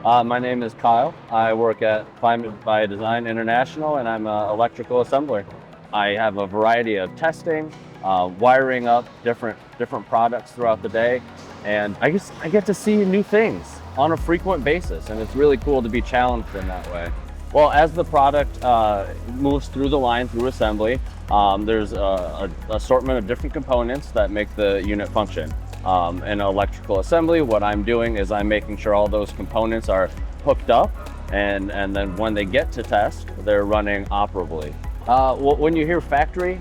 My name is Kyle. I work at Climate by Design International, and I'm an electrical assembler. I have a variety of testing, wiring up different products throughout the day, and I get to see new things on a frequent basis, and it's really cool to be challenged in that way. Well, as the product moves through the line through assembly, there's a assortment of different components that make the unit function. In electrical assembly, what I'm doing is I'm making sure all those components are hooked up, and then when they get to test, they're running operably. When you hear factory,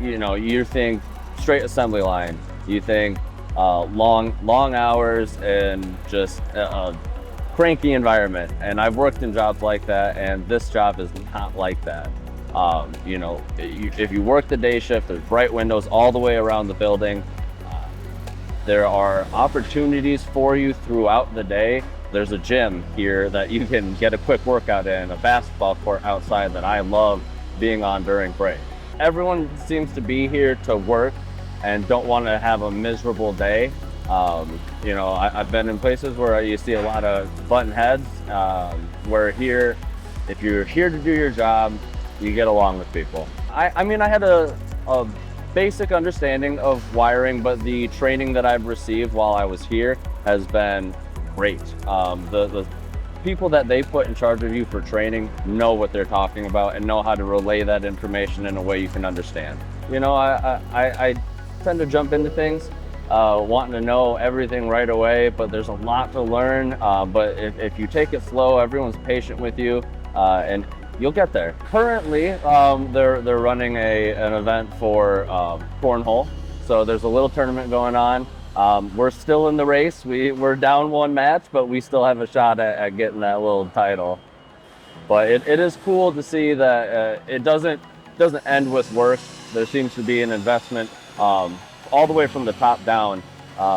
you think straight assembly line. You think long hours and just a cranky environment. And I've worked in jobs like that, and this job is not like that. If you work the day shift, there's bright windows all the way around the building. There are opportunities for you throughout the day. There's a gym here that you can get a quick workout in, a basketball court outside that I love being on during break. Everyone seems to be here to work and don't want to have a miserable day. I've been in places where you see a lot of button heads, where here, if you're here to do your job, you get along with people. I had a basic understanding of wiring, but the training that I've received while I was here has been great. The people that they put in charge of you for training know what they're talking about and know how to relay that information in a way you can understand. I tend to jump into things wanting to know everything right away, but there's a lot to learn. But if you take it slow, everyone's patient with you, and you'll get there. Currently, they're running an event for cornhole. So there's a little tournament going on. We're still in the race. We're down one match, but we still have a shot at getting that little title. But it is cool to see that it doesn't end with work. There seems to be an investment all the way from the top down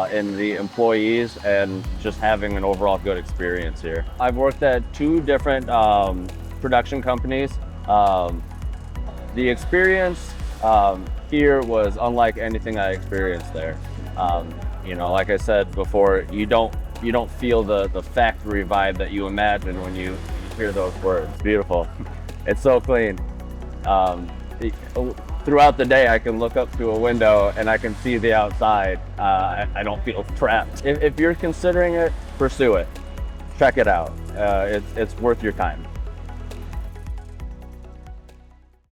in the employees and just having an overall good experience here. I've worked at two different production companies. The experience here was unlike anything I experienced there. Like I said before, you don't feel the factory vibe that you imagine when you hear those words. It's beautiful. It's so clean. Throughout the day, I can look up to a window and I can see the outside. I don't feel trapped. If you're considering it, pursue it. Check it out. It's worth your time.